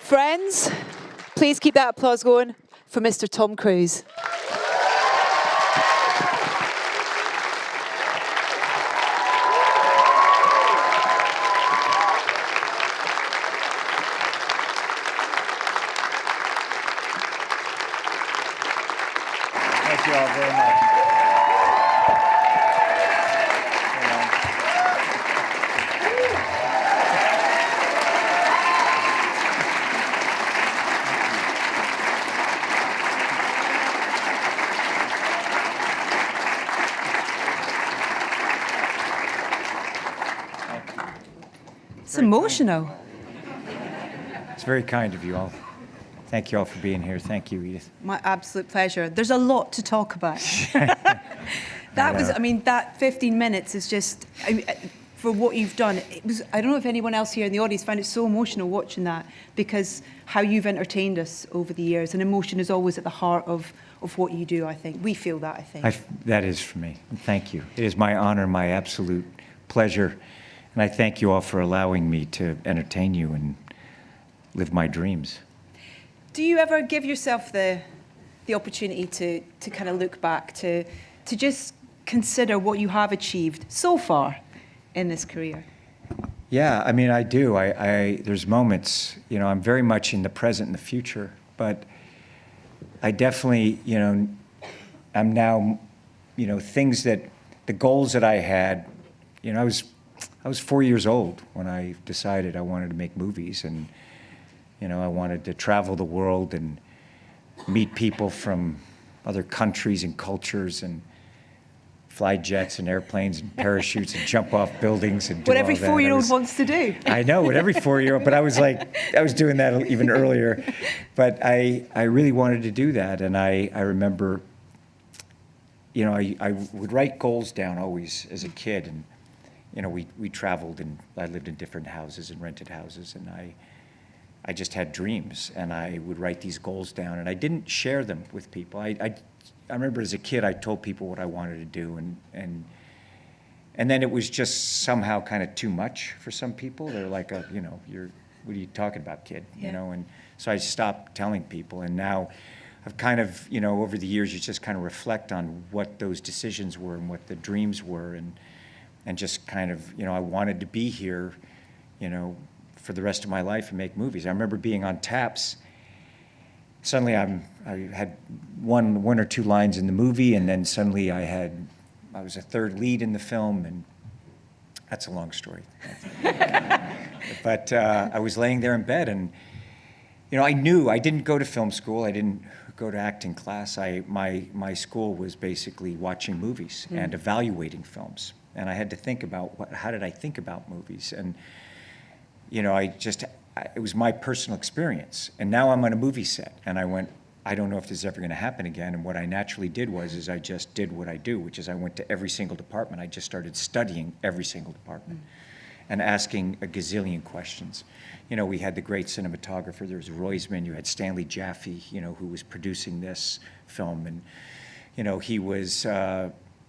Friends, please keep that applause going for Mr. Tom Cruise. Thank you all very much. It's emotional. It's very kind of you all. Thank you all for being here. Thank you, Edith. My absolute pleasure. There's a lot to talk about. That 15 minutes is just, for what you've done, it was, I don't know if anyone else here in the audience found it so emotional watching that, because how you've entertained us over the years, and emotion is always at the heart of what you do, I think. We feel that, I think. That is for me. Thank you. It is my honor, my absolute pleasure. And I thank you all for allowing me to entertain you and live my dreams. Do you ever give yourself the opportunity to kind of look back, to just consider what you have achieved so far in this career? Yeah, I mean, I do. There's moments, I'm very much in the present and the future, but I definitely, I'm now, things that, the goals that I had, I was 4 years old when I decided I wanted to make movies, and I wanted to travel the world and meet people from other countries and cultures and fly jets and airplanes and parachutes and jump off buildings and do what all every that. 4-year-old wants to do. I know, what every 4-year-old, but I was doing that even earlier. But I really wanted to do that, and I remember, I would write goals down always as a kid, and we traveled, and I lived in different houses and rented houses, and I just had dreams, and I would write these goals down, and I didn't share them with people. I remember as a kid, I told people what I wanted to do, and then it was just somehow kind of too much for some people. They're like, what are you talking about, kid? Yeah. And so I stopped telling people, and now I've kind of, over the years, you just kind of reflect on what those decisions were and what the dreams were, and just kind of, I wanted to be here, for the rest of my life and make movies. I remember being on taps. Suddenly I had one or two lines in the movie, and then suddenly I was a third lead in the film, and that's a long story. But I was laying there in bed, and I knew I didn't go to film school. I didn't go to acting class. My school was basically watching movies and evaluating films. And I had to think about how did I think about movies, and it was my personal experience. And now I'm on a movie set, and I went, I don't know if this is ever going to happen again. And what I naturally did is I just did what I do, which is I went to every single department. I just started studying every single department and asking a gazillion questions. We had the great cinematographer. There was Grossman. You had Stanley Jaffe, who was producing this film, and he was.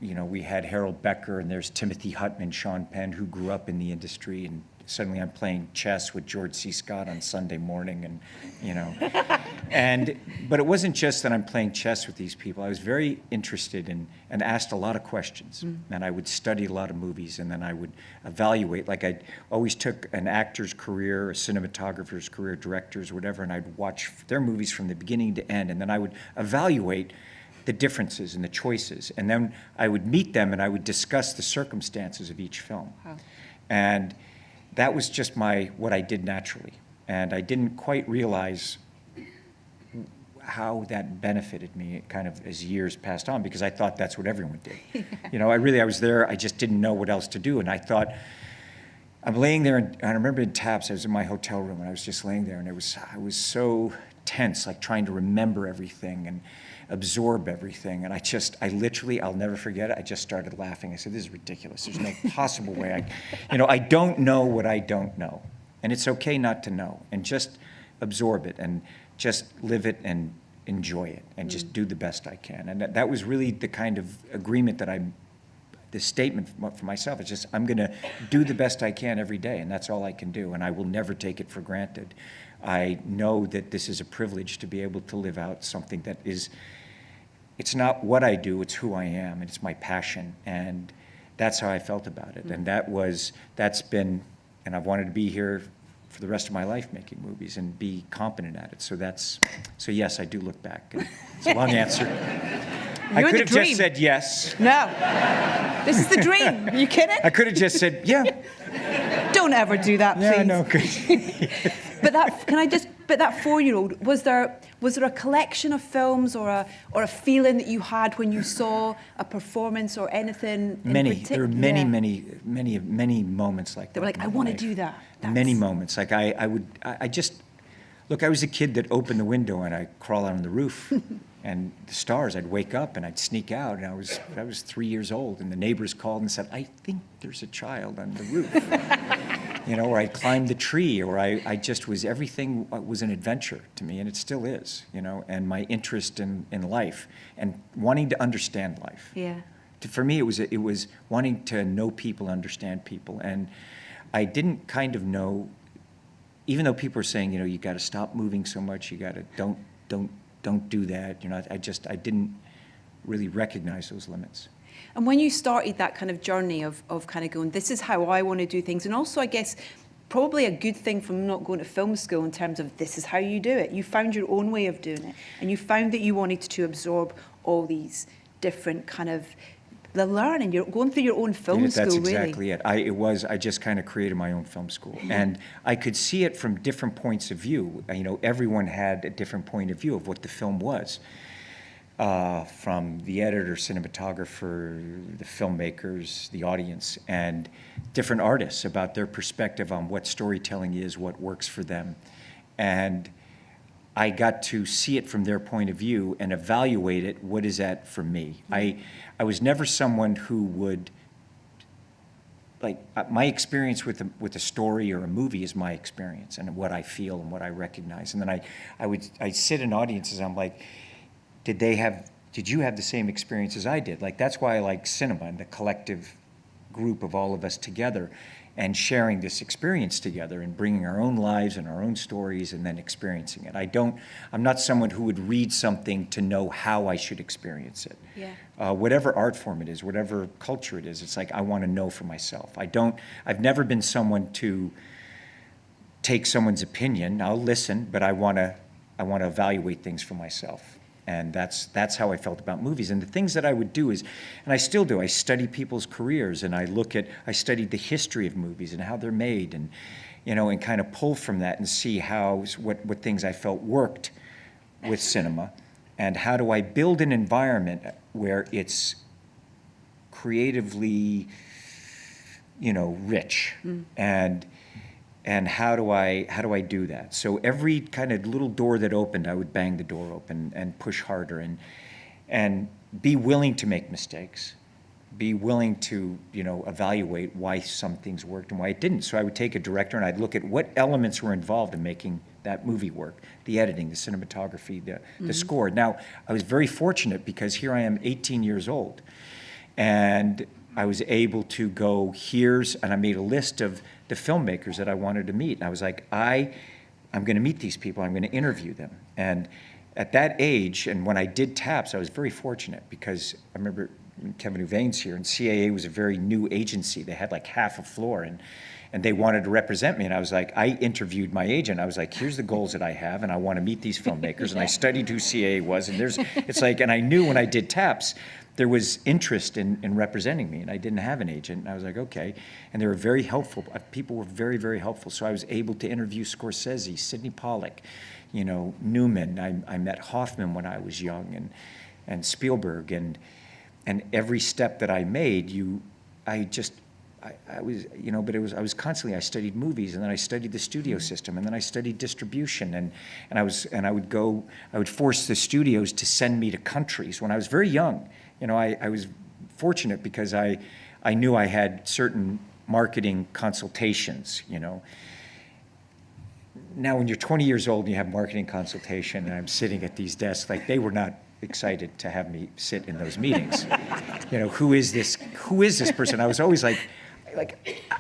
We had Harold Becker, and there's Timothy Hutman, Sean Penn, who grew up in the industry, and suddenly I'm playing chess with George C. Scott on Sunday morning, and but it wasn't just that I'm playing chess with these people. I was very interested and asked a lot of questions, and I would study a lot of movies, and then I would evaluate. Like I always took an actor's career, a cinematographer's career, directors, whatever, and I'd watch their movies from the beginning to end, and then I would evaluate the differences and the choices. And then I would meet them and I would discuss the circumstances of each film. Wow. And that was just what I did naturally. And I didn't quite realize how that benefited me kind of as years passed on, because I thought that's what everyone did. Yeah. I was there, I just didn't know what else to do. And I thought, I'm laying there, and I remember in taps, I was in my hotel room, and I was just laying there, and I was so tense, like trying to remember everything and absorb everything. And I literally, I'll never forget it, I just started laughing. I said, this is ridiculous. There's no possible way I don't know what I don't know. And it's okay not to know, and just absorb it and just live it and enjoy it and just do the best I can. And that was really the kind of agreement that the statement for myself. It's just, I'm gonna do the best I can every day, and that's all I can do, and I will never take it for granted I know that this is a privilege to be able to live out something that is, it's not what I do, it's who I am, and it's my passion. And that's how I felt about it. And that's been, and I've wanted to be here for the rest of my life making movies and be competent at it. So yes, I do look back. And it's a long answer. I could have just said yes. No. This is the dream. Are you kidding? I could have just said, yeah. Don't ever do that, please. Yeah, no. But that 4-year-old, was there a collection of films or a feeling that you had when you saw a performance or anything? There were many moments like that. They were like, I want to do that. Many moments. Like I was a kid that opened the window and I'd crawl out on the roof. And the stars, I'd wake up and I'd sneak out, and I was 3 years old, and the neighbors called and said, I think there's a child on the roof. Or I'd climb the tree, or I just was, everything was an adventure to me, and it still is, and my interest in life and wanting to understand life. Yeah. For me, it was wanting to know people, understand people, and I didn't kind of know, even though people are saying, you got to stop moving so much, you got to don't do that. I didn't really recognize those limits. And when you started that kind of journey of kind of going, this is how I want to do things, and also I guess probably a good thing from not going to film school in terms of this is how you do it. You found your own way of doing it, and you found that you wanted to absorb all these different kind of the learning. You're going through your own film school, really. That's exactly it. I just kind of created my own film school, and I could see it from different points of view. Everyone had a different point of view of what the film was, from the editor, cinematographer, the filmmakers, the audience, and different artists about their perspective on what storytelling is, what works for them, and I got to see it from their point of view and evaluate it. What is that for me? I was never someone who would, my experience with a story or a movie is my experience and what I feel and what I recognize. And then I sit in audiences, I'm like, did you have the same experience as I did? That's why I like cinema and the collective group of all of us together and sharing this experience together and bringing our own lives and our own stories and then experiencing it. I'm not someone who would read something to know how I should experience it. Yeah. Whatever art form it is, whatever culture it is, it's like I want to know for myself. I've never been someone to take someone's opinion. I'll listen, but I want to evaluate things for myself. And that's how I felt about movies. And the things that I would do is, and I still do, I study people's careers, and I studied the history of movies and how they're made, and and kind of pull from that and see what things I felt worked with cinema, and how do I build an environment where it's creatively, rich, and how do I do that? So every kind of little door that opened, I would bang the door open and push harder and be willing to make mistakes, be willing to evaluate why some things worked and why it didn't. So I would take a director and I'd look at what elements were involved in making that movie work: the editing, the cinematography, the score. Now, I was very fortunate because here I am, 18 years old, and I was able to go and I made a list of the filmmakers that I wanted to meet. And I was like, I'm going to meet these people. I'm going to interview them. And at that age, and when I did TAPS, I was very fortunate because I remember Kevin Huvain's here, and CAA was a very new agency. They had half a floor, and they wanted to represent me. And I was like, I interviewed my agent. I was like, here's the goals that I have, and I want to meet these filmmakers. And I studied who CAA was, and and I knew when I did TAPS, there was interest in representing me, and I didn't have an agent. And I was like, okay. And they were very helpful. People were very, very helpful. So I was able to interview Scorsese, Sidney Pollack, Newman. I met Hoffman when I was young, and Spielberg, and every step that I made, I was constantly, I studied movies, and then I studied the studio system, and then I studied distribution, and I would force the studios to send me to countries when I was very young. I was fortunate because I knew I had certain marketing consultations, Now, when you're 20 years old and you have marketing consultation, and I'm sitting at these desks, they were not excited to have me sit in those meetings. Who is this person? I was always like,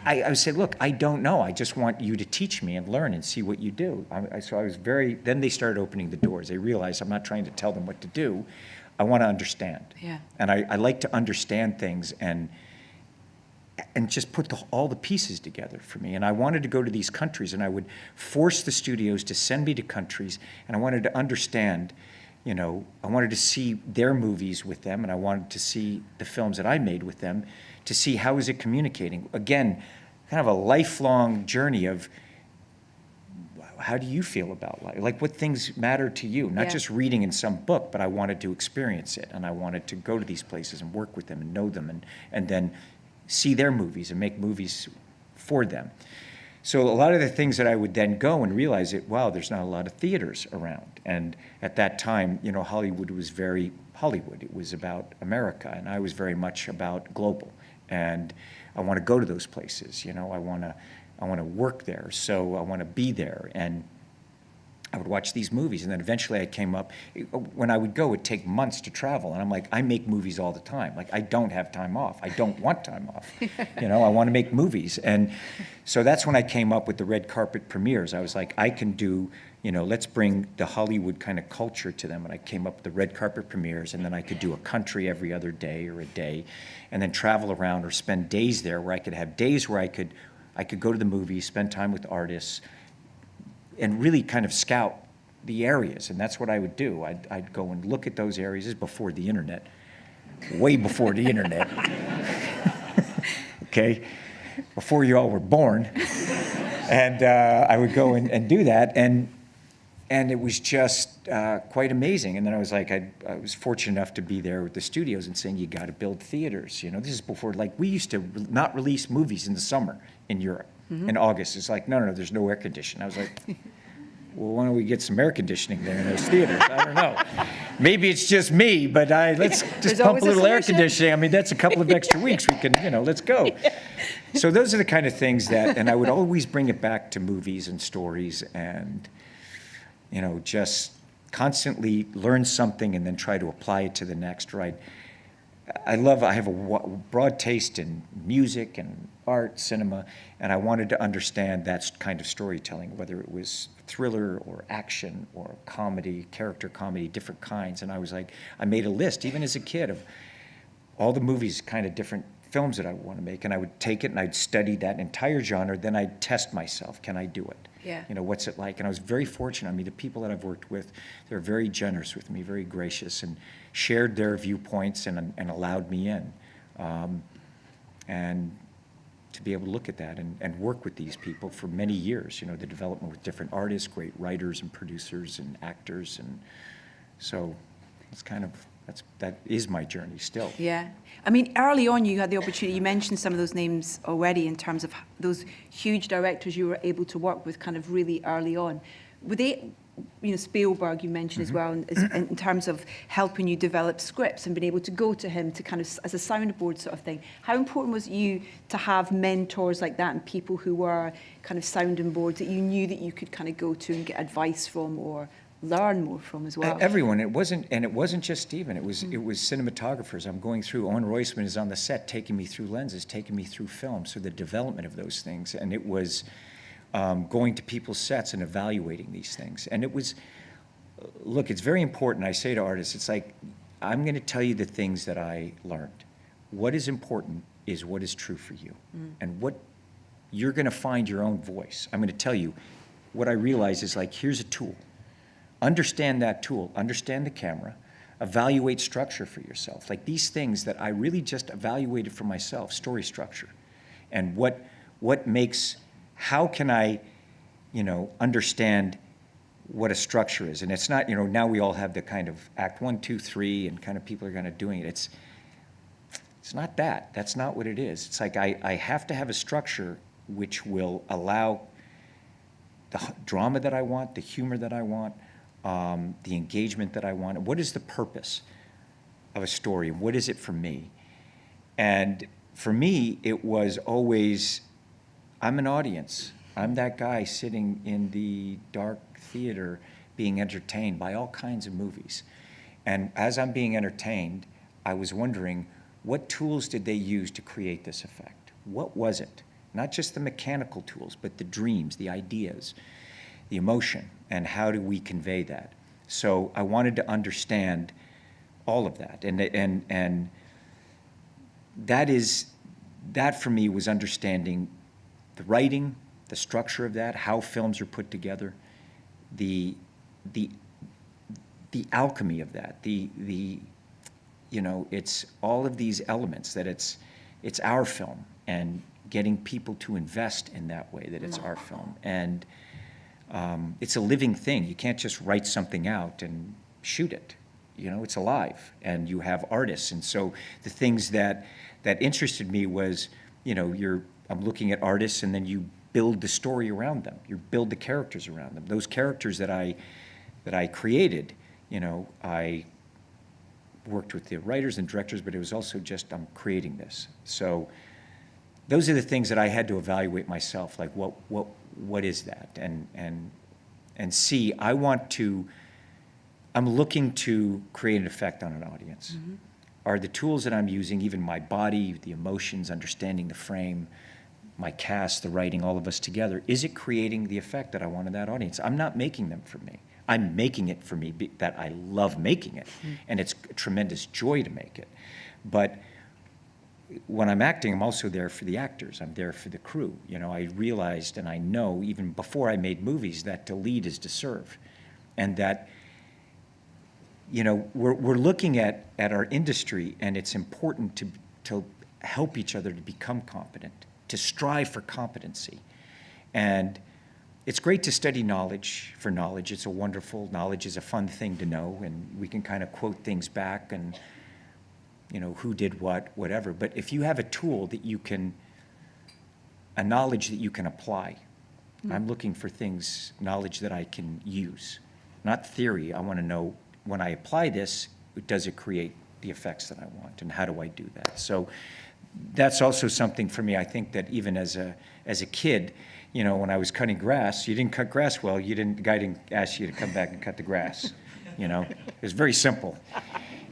I said, look, I don't know. I just want you to teach me and learn and see what you do. So I was then they started opening the doors. They realized I'm not trying to tell them what to do. I want to understand. Yeah. And I like to understand things and just put all the pieces together for me. And I wanted to go to these countries, and I would force the studios to send me to countries, and I wanted to understand, I wanted to see their movies with them, and I wanted to see the films that I made with them, to see how is it communicating. Again, kind of a lifelong journey of how do you feel about life? Like, what things matter to you? Not just reading in some book, but I wanted to experience it, and I wanted to go to these places and work with them and know them, and then see their movies and make movies for them. So a lot of the things that I would then go and realize wow, there's not a lot of theaters around. And at that time, Hollywood was very Hollywood. It was about America, and I was very much about global. And I want to go to those places. I want to work there. So I want to be there. And I would watch these movies, and then eventually I came up. When I would go, it would take months to travel, and I'm like, I make movies all the time. Like, I don't have time off. I don't want time off. I want to make movies. And so that's when I came up with the red carpet premieres. I was like, I can do, let's bring the Hollywood kind of culture to them. And I came up with the red carpet premieres, and then I could do a country every other day or a day, and then travel around or spend days there where I could have days where I could go to the movies, spend time with artists, and really kind of scout the areas. And that's what I would do. I'd go and look at those areas. This is before the internet, way before the internet. Okay? Before you all were born. And I would go and do that. And it was just quite amazing. And then I was like, I was fortunate enough to be there with the studios and saying, you got to build theaters. This is before, we used to not release movies in the summer in Europe. In August. It's like, no, there's no air conditioning. I was like, well, why don't we get some air conditioning there in those theaters? I don't know. Maybe it's just me, but let's just pump a little air conditioning. I mean, that's a couple of extra weeks. We can, let's go. So those are the kind of things and I would always bring it back to movies and stories and, just constantly learn something and then try to apply it to the next, right? I have a broad taste in music and art, cinema, and I wanted to understand that kind of storytelling, whether it was thriller or action or comedy, character comedy, different kinds. And I was like, I made a list, even as a kid, of all the movies, kind of different films that I want to make. And I would take it and I'd study that entire genre, then I'd test myself. Can I do it? Yeah. What's it like? And I was very fortunate. I mean, the people that I've worked with, they're very generous with me, very gracious, and shared their viewpoints and allowed me in. And to be able to look at that and work with these people for many years, the development with different artists, great writers and producers and actors. And so it's that is my journey still. Yeah. I mean, early on you had the opportunity, you mentioned some of those names already in terms of those huge directors you were able to work with kind of really early on. Were they, Spielberg you mentioned as well, in terms of helping you develop scripts and being able to go to him to kind of as a soundboard sort of thing. How important was it you to have mentors like that and people who were kind of sounding boards that you knew that you could kind of go to and get advice from or learn more from as well? Everyone. It wasn't just Stephen. It was cinematographers. I'm going through. Owen Royceman is on the set, taking me through lenses, taking me through film. So the development of those things, and it was going to people's sets and evaluating these things. And it was, look, it's very important. I say to artists, it's like, I'm going to tell you the things that I learned. What is important is what is true for you, and what you're going to find your own voice. I'm going to tell you. What I realize is here's a tool. Understand that tool, understand the camera, evaluate structure for yourself. These things that I really just evaluated for myself, story structure. And what makes, how can I, understand what a structure is? And it's not, now we all have the kind of act 1, 2, 3, and kind of people are kind of doing it. It's not that. That's not what it is. It's like I have to have a structure which will allow the drama that I want, the humor that I want, the engagement that I want. What is the purpose of a story? What is it for me? And for me, it was always, I'm an audience. I'm that guy sitting in the dark theater being entertained by all kinds of movies. And as I'm being entertained, I was wondering, what tools did they use to create this effect? what was it? Not just the mechanical tools, but the dreams, the ideas, the emotion, and how do we convey that? So I wanted to understand all of that, and that for me was understanding the writing, the structure of that, how films are put together, the alchemy of that, it's all of these elements, that it's our film, and getting people to invest in that way, that it's our film. And it's a living thing. You can't just write something out and shoot it. It's alive, and you have artists. And so the things that interested me was, I'm looking at artists, and then you build the story around them. You build the characters around them. Those characters that I created, I worked with the writers and directors, but it was also just, I'm creating this. So those are the things that I had to evaluate myself, like what is that? And see, I'm looking to create an effect on an audience. Mm-hmm. Are the tools that I'm using, even my body, the emotions, understanding the frame, my cast, the writing, all of us together, is it creating the effect that I want in that audience? I'm not making them for me. I'm making it for me, that I love making it, and it's a tremendous joy to make it. But when I'm acting, I'm also there for the actors. I'm there for the crew. I realized, and I know even before I made movies, that to lead is to serve, and that we're looking at our industry, and it's important to help each other to become competent, to strive for competency. And it's great to study knowledge for knowledge. It's a wonderful, knowledge is a fun thing to know, and we can kind of quote things back and, who did what, whatever. But if you have a tool a knowledge that you can apply, I'm looking for knowledge that I can use, not theory. I want to know, when I apply this, does it create the effects that I want, and how do I do that? So that's also something for me. I think that even as a kid, when I was cutting grass, you didn't cut grass well, the guy didn't ask you to come back and cut the grass. It was very simple.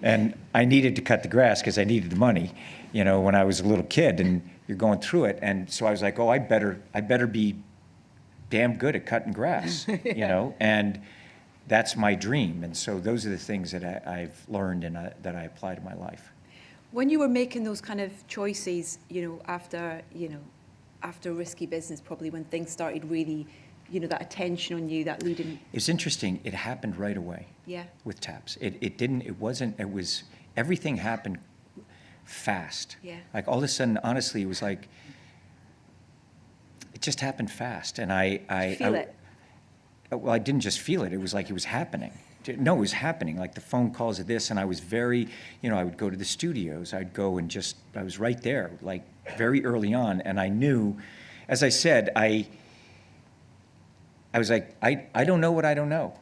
And I needed to cut the grass because I needed the money, when I was a little kid, and you're going through it. And so I was like, oh, I better be damn good at cutting grass, and that's my dream. And so those are the things that I've learned and that I apply to my life. When you were making those kind of choices, after Risky Business, probably when things started really, that attention on you, that leading. It's interesting. It happened right away. Yeah. With Taps. Everything happened fast. Yeah. Like all of a sudden, honestly, it was like, it just happened fast. And I feel it. Well, I didn't just feel it. It was like it was happening. No, it was happening. Like the phone calls of this, and I was very, I would go to the studios. I'd go and I was right there, like very early on. And I knew, as I said, I was like, I don't know what I don't know.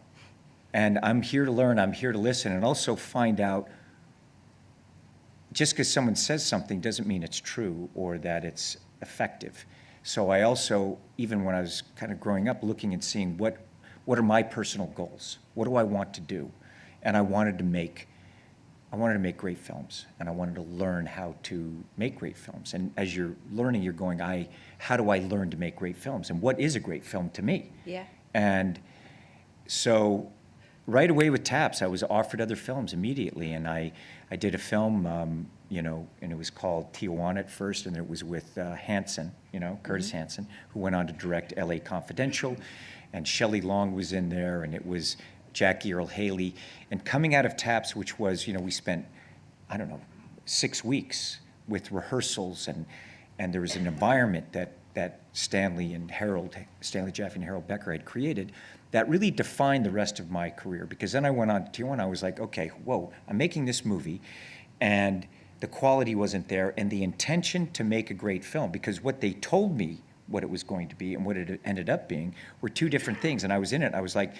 And I'm here to learn, I'm here to listen, and also find out, just because someone says something doesn't mean it's true or that it's effective. So I also, even when I was kind of growing up, looking and seeing what are my personal goals? What do I want to do? And I wanted to make great films, and I wanted to learn how to make great films. And as you're learning, you're going, how do I learn to make great films? And what is a great film to me? Yeah. And so right away with Taps, I was offered other films immediately. And I did a film, and it was called Tijuana at first, and it was with Hanson, Curtis Hanson, who went on to direct L.A. Confidential. And Shelley Long was in there, and it was Jackie Earle Haley. And coming out of Taps, which was, we spent, 6 weeks with rehearsals, and there was an environment that Stanley Jaffe and Harold Becker had created that really defined the rest of my career. Because then I went on to Tijuana, I was like, okay, whoa, I'm making this movie, and the quality wasn't there, and the intention to make a great film, because what they told me what it was going to be and what it ended up being were two different things. And I was in it, I was like,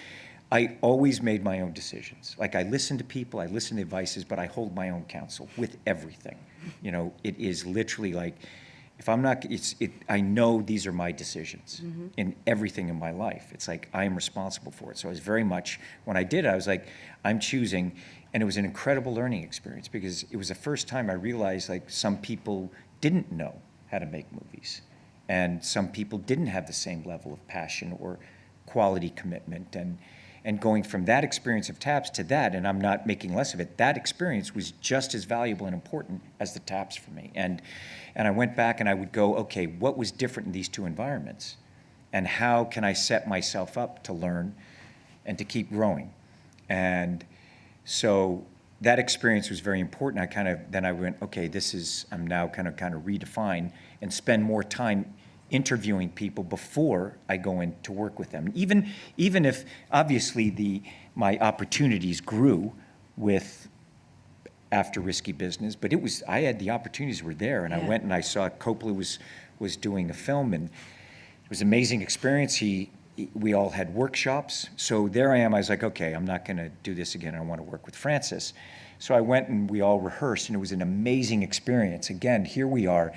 I always made my own decisions. Like I listen to people, I listen to advices, but I hold my own counsel with everything. It is literally like, if I'm not, I know these are my decisions in everything in my life. It's like I am responsible for it. So I was very much, when I did it, I was like, I'm choosing, and it was an incredible learning experience, because it was the first time I realized like some people didn't know how to make movies. And some people didn't have the same level of passion or quality commitment. And going from that experience of taps to that, and I'm not making less of it, that experience was just as valuable and important as the taps for me. And I went back and I would go, okay, what was different in these two environments? And how can I set myself up to learn and to keep growing? And so that experience was very important. Then I went, okay, I'm now kind of redefine and spend more time interviewing people before I go in to work with them. Even if obviously my opportunities grew after Risky Business, but I had the opportunities were there, and I went and I saw Coppola was doing a film, and it was an amazing experience. We all had workshops. So there I am. I was like, okay, I'm not going to do this again. I want to work with Francis. So I went and we all rehearsed, and it was an amazing experience. Again, here we are,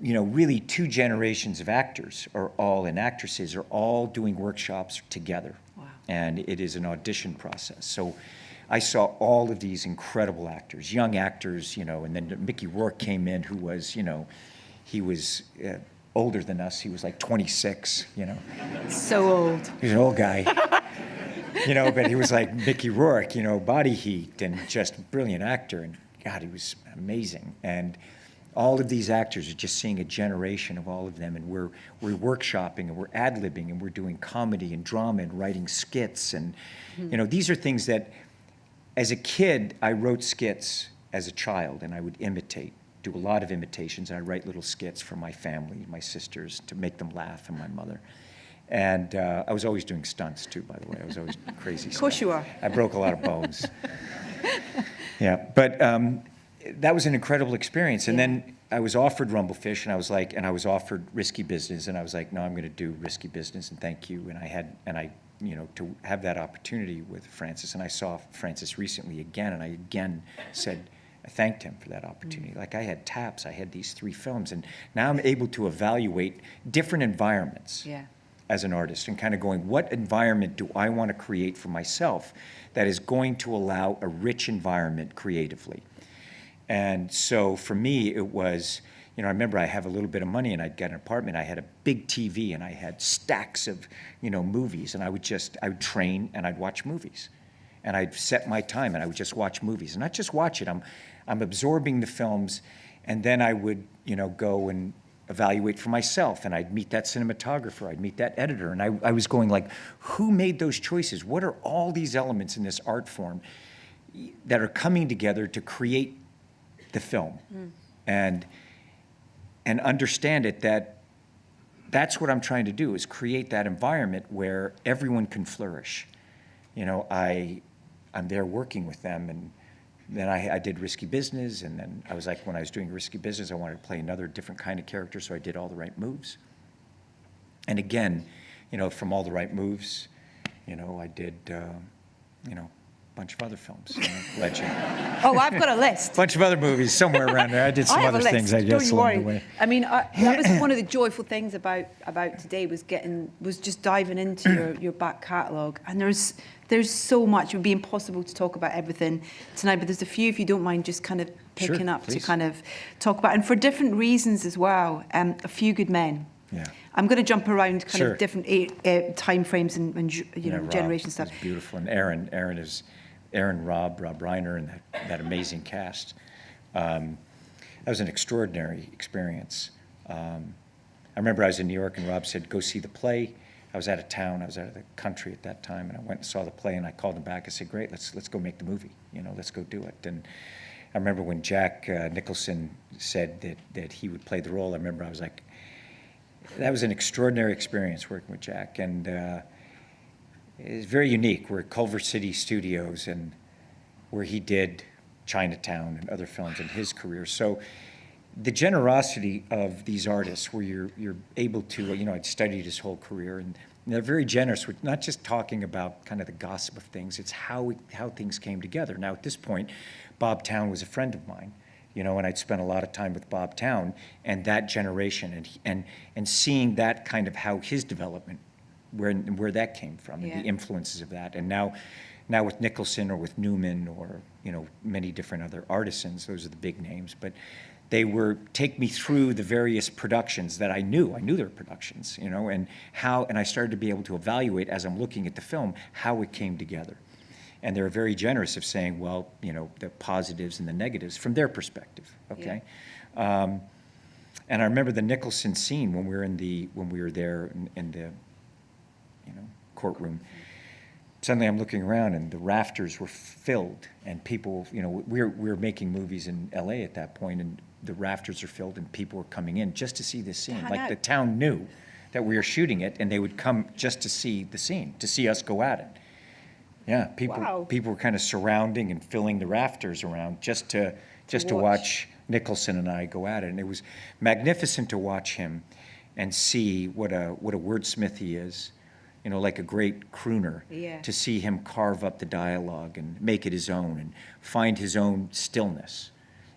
really two generations of actors and actresses are all doing workshops together. Wow. And it is an audition process. So I saw all of these incredible actors, young actors, and then Mickey Rourke came in, who was, he was older than us. He was like 26, So old. He was an old guy, but he was like Mickey Rourke, body heat and just brilliant actor. And God, he was amazing. And all of these actors are just seeing a generation of all of them, and we're workshopping and we're ad-libbing and we're doing comedy and drama and writing skits. And, these are things that, as a kid, I wrote skits as a child, and I would do a lot of imitations. I write little skits for my family, my sisters, to make them laugh, and my mother. And I was always doing stunts, too, by the way. I was always crazy. Of course you are. I broke a lot of bones. Yeah, but that was an incredible experience. And then I was offered Rumblefish, and I was offered Risky Business, and I was like, no, I'm going to do Risky Business, and thank you. To have that opportunity with Francis, and I saw Francis recently again, and I again said, I thanked him for that opportunity. Like, I had taps, I had these 3 films, and now I'm able to evaluate different environments as an artist, and kind of going, what environment do I want to create for myself that is going to allow a rich environment creatively? And so for me, it was, I remember I have a little bit of money and I'd get an apartment. I had a big TV and I had stacks of, movies, and I would train and I'd watch movies. And I'd set my time and I would just watch movies. And not just watch it, I'm absorbing the films, and then I would, go and evaluate for myself, and I'd meet that cinematographer, I'd meet that editor, and I was going like, who made those choices? What are all these elements in this art form that are coming together to create the film? And understand it, that's what I'm trying to do, is create that environment where everyone can flourish. I'm there working with them, and then I did Risky Business, and then I was like, when I was doing Risky Business, I wanted to play another different kind of character, so I did All the Right Moves. And again, from All the Right Moves, I did, bunch of other films, Legend. Oh, I've got a list. Bunch of other movies somewhere around there. I did some other things, I guess, along the way. I mean, that was one of the joyful things about today, was just diving into your back catalogue. And there's so much. It would be impossible to talk about everything tonight, but there's a few, if you don't mind, just kind of picking up to kind of talk about, and for different reasons as well. A Few Good Men. Yeah. I'm going to jump around kind of different time frames and generation stuff. It's beautiful, and Rob Reiner, and that amazing cast. That was an extraordinary experience. I remember I was in New York, and Rob said, go see the play. I was out of town. I was out of the country at that time, and I went and saw the play, and I called him back. I said, great, let's go make the movie. Let's go do it. And I remember when Jack Nicholson said that he would play the role, I remember I was like, that was an extraordinary experience working with Jack. And it's very unique. We're at Culver City Studios, and where he did Chinatown and other films in his career. So the generosity of these artists, where you're able to, I'd studied his whole career, and they're very generous with not just talking about kind of the gossip of things, it's how things came together. Now, at this point, Bob Towne was a friend of mine, and I'd spent a lot of time with Bob Towne and that generation, and seeing that kind of how his development, where that came from, and the influences of that. And now with Nicholson or with Newman or, many different other artisans, those are the big names. But they were take me through the various productions that I knew they were productions, you know, and I started to be able to evaluate as I'm looking at the film how it came together. And they were very generous of saying, well, you know, the positives and the negatives from their perspective, okay? Yeah. And I remember the Nicholson scene when we were there in the, you know, courtroom. Suddenly I'm looking around and the rafters were filled and people, you know, we were making movies in LA at that point, and the rafters are filled and people were coming in just to see this scene. Like the town knew that we were shooting it and they would come just to see the scene, to see us go at it. Yeah, people were kind of surrounding and filling the rafters around just to watch Nicholson and I go at it. And it was magnificent to watch him and see what a wordsmith he is. You know, like a great crooner, to see him carve up the dialogue and make it his own and find his own stillness.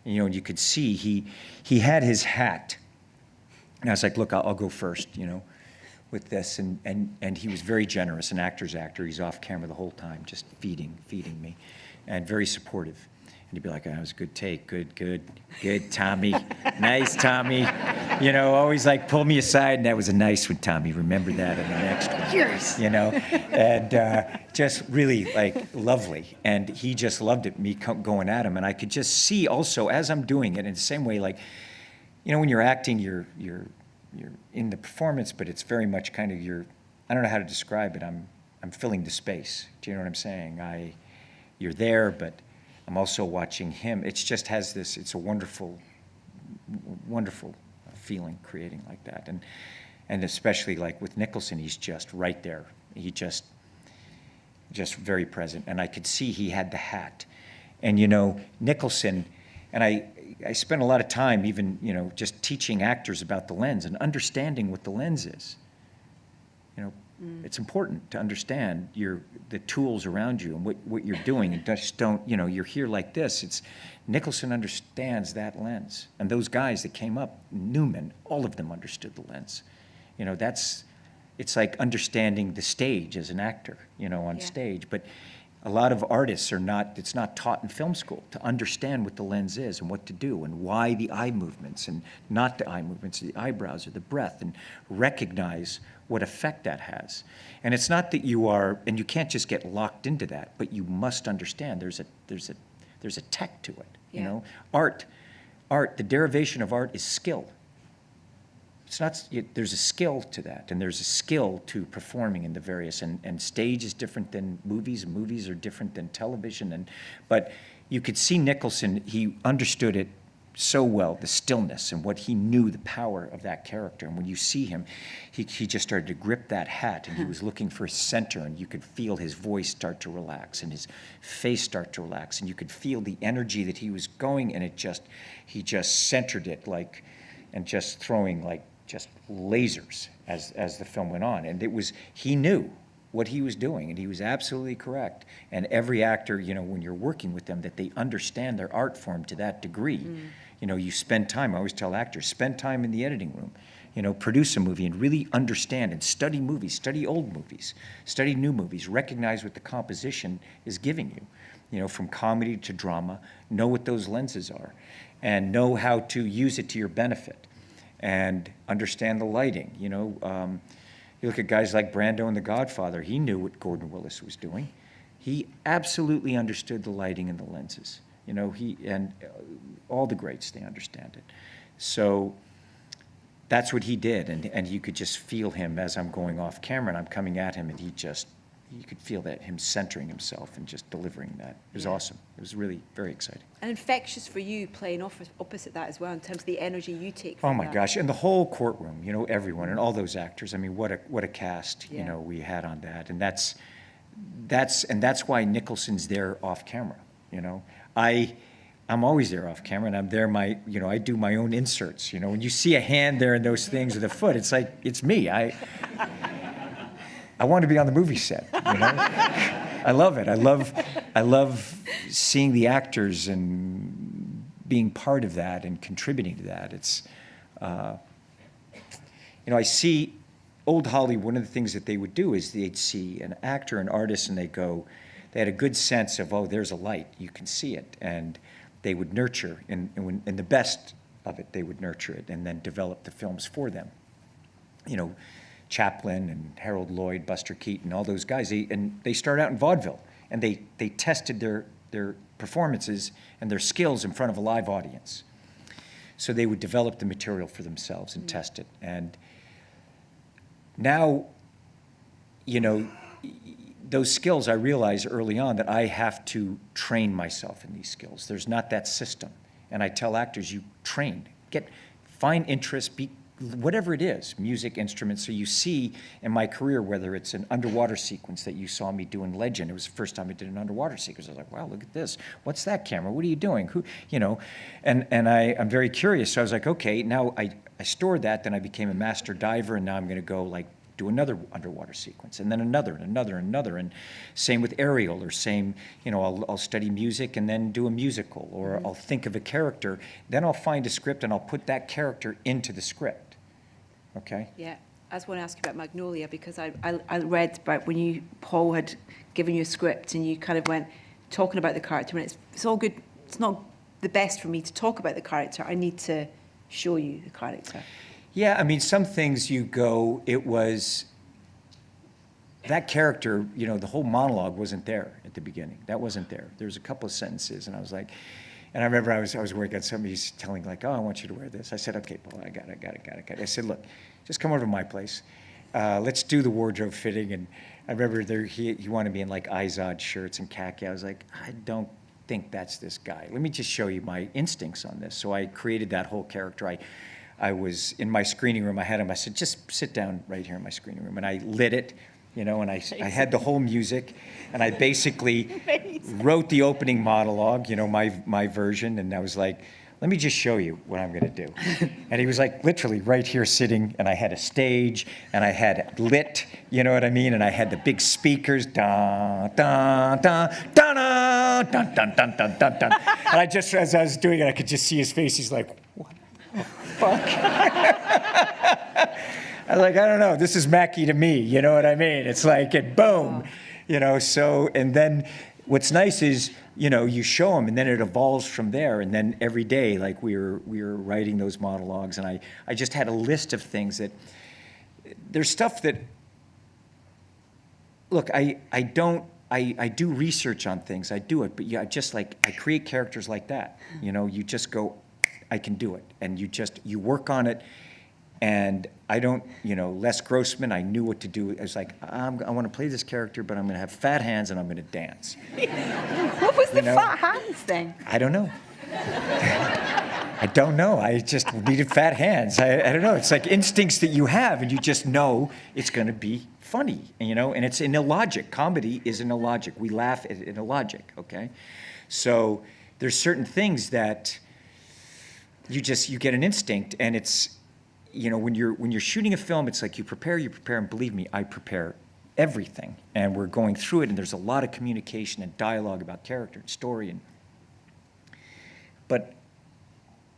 You know, and you could see he had his hat. And I was like, look, I'll go first, you know, with this. And he was very generous, an actor's actor. He's off camera the whole time, just feeding me, and very supportive. And he'd be like, that was a good take, good, Tommy, nice, Tommy. You know, always like pull me aside, and that was a nice one, Tommy. Remember that in the next one. Yes. You know, and just really like lovely. And he just loved it, me going at him. And I could just see also as I'm doing it in the same way, like, you know, when you're acting, you're in the performance, but it's very much kind of I don't know how to describe it. I'm filling the space. Do you know what I'm saying? You're there, but I'm also watching him. It just has this, it's a wonderful, wonderful feeling creating like that. And especially like with Nicholson, he's just right there. He just very present. And I could see he had the hat. And, you know, Nicholson, and I spent a lot of time even, you know, just teaching actors about the lens and understanding what the lens is. You know, it's important to understand the tools around you and what you're doing, and just don't, you know, you're here like this. Nicholson understands that lens. And those guys that came up, Newman, all of them understood the lens. You know, it's like understanding the stage as an actor, you know, on stage. But a lot of artists it's not taught in film school to understand what the lens is and what to do and why the eye movements and not the eye movements, the eyebrows or the breath, and recognize what effect that has. And it's not that and you can't just get locked into that, but you must understand there's a tech to it, you know? Art, the derivation of art is skill. It's not, there's a skill to that, and there's a skill to performing in the various, and stage is different than movies, and movies are different than television, but you could see Nicholson, he understood it so well, the stillness and what he knew, the power of that character. And when you see him, he just started to grip that hat, and he was looking for his center, and you could feel his voice start to relax and his face start to relax, and you could feel the energy that he was going, and he just centered it like, and just throwing like just lasers as the film went on. And he knew what he was doing, and he was absolutely correct. And every actor, you know, when you're working with them, that they understand their art form to that degree. You know, you spend time, I always tell actors, spend time in the editing room, you know, produce a movie and really understand and study movies, study old movies, study new movies, recognize what the composition is giving you know, from comedy to drama, know what those lenses are, and know how to use it to your benefit, and understand the lighting, you know. You look at guys like Brando in The Godfather, he knew what Gordon Willis was doing. He absolutely understood the lighting and the lenses. You know, and all the greats, they understand it. So that's what he did, and you could just feel him as I'm going off camera and I'm coming at him, and you could feel that, him centering himself and just delivering that. It was awesome. It was really very exciting. And infectious for you, playing opposite that as well, in terms of the energy you take from Oh my that. gosh, and the whole courtroom, you know, everyone, and all those actors. I mean, what a cast, you know, we had on that. And that's why Nicholson's there off camera, you know. I'm always there off camera, and I'm there, I do my own inserts, you know. When you see a hand there and those things with a foot, it's like, it's me. I want to be on the movie set, you know? I love it. I love seeing the actors and being part of that and contributing to that. It's, you know, I see old Hollywood, one of the things that they would do is they'd see an actor, an artist, and they had a good sense of, oh, there's a light, you can see it. And they would nurture in the best of it. They would nurture it and then develop the films for them. You know, Chaplin and Harold Lloyd, Buster Keaton, all those guys, they started out in vaudeville, and they tested their performances and their skills in front of a live audience. So they would develop the material for themselves and test it. And now, you know, those skills, I realized early on that I have to train myself in these skills. There's not that system. And I tell actors, you train, find interest, whatever it is, music, instruments. So you see in my career, whether it's an underwater sequence that you saw me do in Legend. It was the first time I did an underwater sequence. I was like, wow, look at this. What's that camera? What are you doing? Who, you know, and I'm very curious. So I was like, okay, now I stored that, then I became a master diver, and now I'm gonna go like do another underwater sequence, and then another, and another, and another. And same with aerial, or same, you know, I'll study music and then do a musical, or I'll think of a character, then I'll find a script and I'll put that character into the script. Okay? Yeah, I just want to ask you about Magnolia, because I read about when Paul had given you a script and you kind of went talking about the character, and it's all good. It's not the best for me to talk about the character. I need to show you the character. Yeah, I mean, some things you go, it was, that character, you know, the whole monologue wasn't there at the beginning. That wasn't there. There was a couple of sentences, and I was like, and I remember I was working on somebody telling like, oh, I want you to wear this. I said, okay, Paul, I got it. I said, look, just come over to my place. Let's do the wardrobe fitting. And I remember he wanted me in like Izod shirts and khaki. I was like, I don't think that's this guy. Let me just show you my instincts on this. So I created that whole character. I was in my screening room. I had him. I said, just sit down right here in my screening room. And I lit it, you know, and I had the whole music. And I basically wrote the opening monologue, you know, my version. And I was like, let me just show you what I'm going to do. And he was like literally right here sitting. And I had a stage. And I had it lit, you know what I mean? And I had the big speakers. Dun, dun, dun, dun, dun, dun, dun, dun, dun, dun, dun. And I just, as I was doing it, I could just see his face. He's like, what? Fuck. I was like, I don't know, this is Mackey to me, you know what I mean? It's like, and boom, you know, so, and then what's nice is, you know, you show them and then it evolves from there. And then every day, like we were writing those monologues, and I just had a list of things that, there's stuff that, look, I do research on things, I do it, but yeah, just like, I create characters like that, you know, you just go, I can do it. And you work on it. And I don't, you know, Les Grossman, I knew what to do. I was like, I want to play this character, but I'm going to have fat hands and I'm going to dance. What was the fat hands thing? I don't know. I don't know. I just needed fat hands. I don't know. It's like instincts that you have, and you just know it's going to be funny, you know, and it's an illogic. Comedy is an illogic. We laugh at an illogic, okay? So there's certain things that you get an instinct, and it's, you know, when you're shooting a film, it's like you prepare, and believe me, I prepare everything, and we're going through it, and there's a lot of communication and dialogue about character and story, but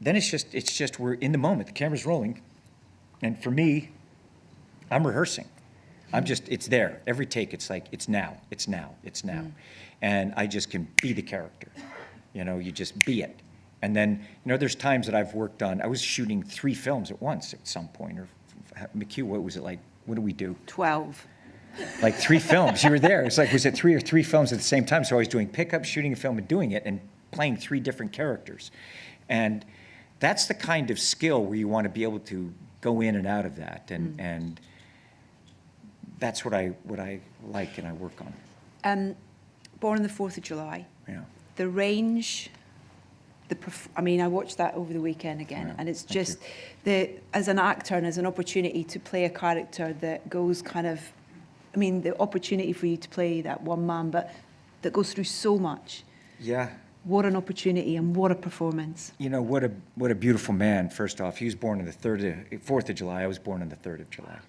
then it's just we're in the moment, the camera's rolling, and for me, I'm rehearsing. It's there. Every take, it's like, it's now. And I just can be the character. You know, you just be it. And then, you know, there's times that I've worked on, I was shooting 3 films at once at some point, or McHugh, what was it like? What did we do? 12. Like 3 films, you were there. It's like, was it 3 films at the same time? So I was doing pickup, shooting a film, and doing it, and playing 3 different characters. And that's the kind of skill where you want to be able to go in and out of that. And that's what I like and I work on. Born on the 4th of July. Yeah. The range, I mean, I watched that over the weekend again, Yeah, and it's just, as an actor and as an opportunity to play a character that goes kind of, I mean, the opportunity for you to play that one man, but that goes through so much. Yeah. What an opportunity and what a performance. You know, what a beautiful man, first off. He was born on the 4th of July. I was born on the 3rd of July.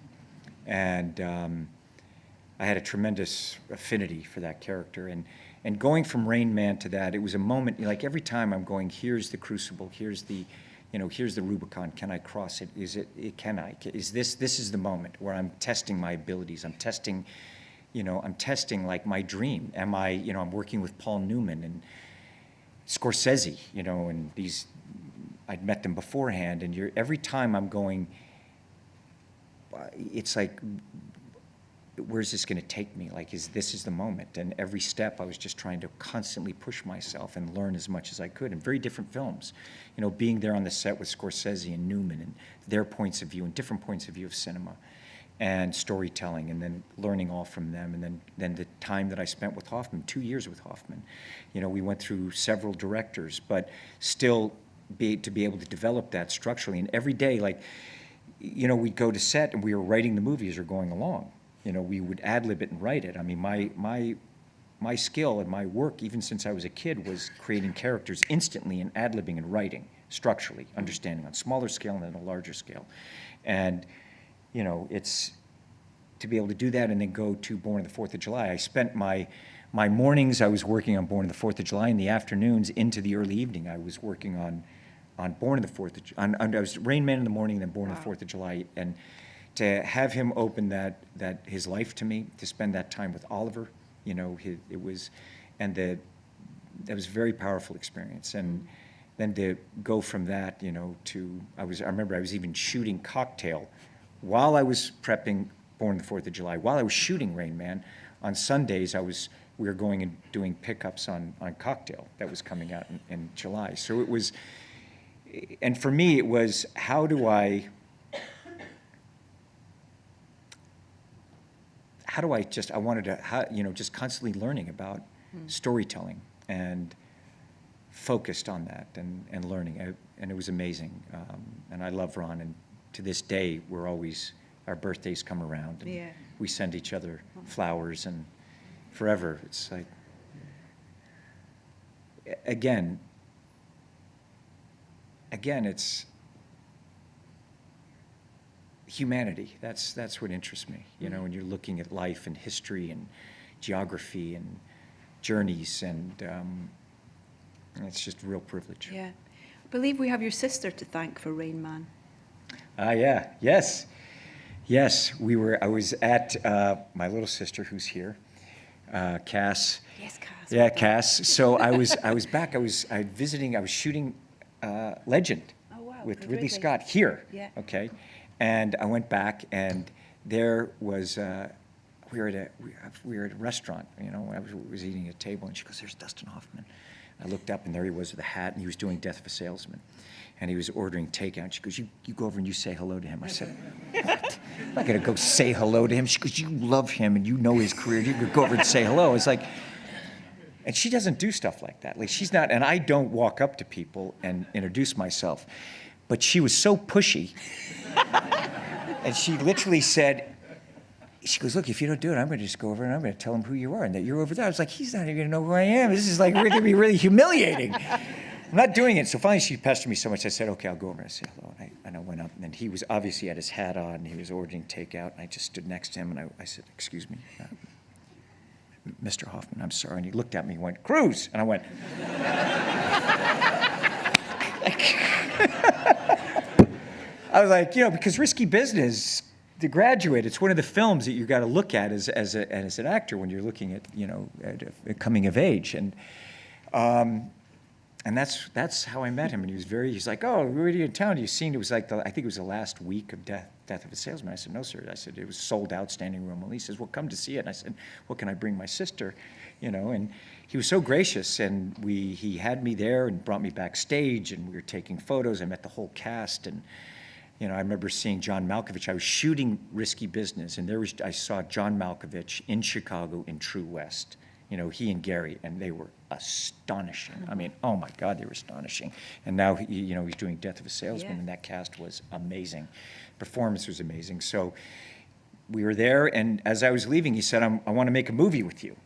And I had a tremendous affinity for that character. And going from Rain Man to that, it was a moment, like every time I'm going, here's the crucible, here's the Rubicon, can I cross it? Can I? This is the moment where I'm testing my abilities. I'm testing like my dream. I'm working with Paul Newman and Scorsese, you know, and these I'd met them beforehand, and every time I'm going, it's like, where's this going to take me? Like, this is the moment? And every step, I was just trying to constantly push myself and learn as much as I could in very different films. You know, being there on the set with Scorsese and Newman and their points of view and different points of view of cinema and storytelling, and then learning all from them. And then the time that I spent with Hoffman, 2 years with Hoffman. You know, we went through several directors, but still to be able to develop that structurally. And every day, like, you know, we'd go to set and we were writing the movie as we're going along. You know, we would ad-lib it and write it. I mean, my skill and my work, even since I was a kid, was creating characters instantly and ad-libbing and writing structurally, understanding on smaller scale and then a larger scale. And, you know, it's to be able to do that and then go to Born on the 4th of July. I spent my mornings, I was working on Born on the 4th of July. In the afternoons into the early evening, I was working on Born on the 4th of July. I was Rain Man in the morning, then Born on the 4th of July. And to have him open that his life to me, to spend that time with Oliver, you know, that was a very powerful experience. And then to go from that, you know, I remember I was even shooting Cocktail while I was prepping Born on the 4th of July. While I was shooting Rain Man, on Sundays we were going and doing pickups on Cocktail that was coming out in July. So it was, and for me it was, how do I just constantly learning about storytelling and focused on that and learning. And it was amazing. And I love Ron. And to this day, our birthdays come around and we send each other flowers, and forever. It's like, again, it's humanity. That's what interests me, you know, when you're looking at life and history and geography and journeys, and it's just a real privilege. Yeah. I believe we have your sister to thank for Rain Man. Yeah. Yes. I was at my little sister, who's here, Cass. Yes, Cass. Yeah, Cass. So I was back. I was shooting Legend with Ridley Scott here. Yeah. Okay. And I went back, and there was we were at a restaurant. You know, I was eating at a table, and she goes, "There's Dustin Hoffman." I looked up, and there he was with a hat, and he was doing Death of a Salesman, and he was ordering takeout. She goes, "You go over and you say hello to him." I said, "What? I'm not gonna go say hello to him." She goes, "You love him, and you know his career. You could go over and say hello." It's like, and she doesn't do stuff like that. Like, she's not, and I don't walk up to people and introduce myself, but she was so pushy. And she literally said, she goes, "Look, if you don't do it, I'm going to just go over and I'm going to tell him who you are and that you're over there." I was like, he's not even going to know who I am. This is like going to be really humiliating. I'm not doing it. So finally she pestered me so much, I said, "Okay, I'll go over and say hello." And I went up, and he was obviously had his hat on, and he was ordering takeout, and I just stood next to him, and I said, "Excuse me, Mr. Hoffman, I'm sorry." And he looked at me and went, "Cruz." And I went, I was like, you know, because Risky Business, The Graduate, it's one of the films that you got to look at as an actor when you're looking at, you know, at coming of age, and that's how I met him. And he's like, "Oh, where are you in town? You seen?" It was like I think it was the last week of Death of a Salesman. I said, "No, sir." I said, "It was sold out, standing room only." He says, "Well, come to see it." And I said, "Well, can I bring my sister?" You know, and he was so gracious, and he had me there and brought me backstage, and we were taking photos. I met the whole cast, and you know, I remember seeing John Malkovich. I was shooting Risky Business, and I saw John Malkovich in Chicago in True West. You know, he and Gary, and they were astonishing. I mean, oh my God, they were astonishing. And now, you know, he's doing Death of a Salesman, and that cast was amazing. Performance was amazing. So we were there, and as I was leaving, he said, "I want to make a movie with you."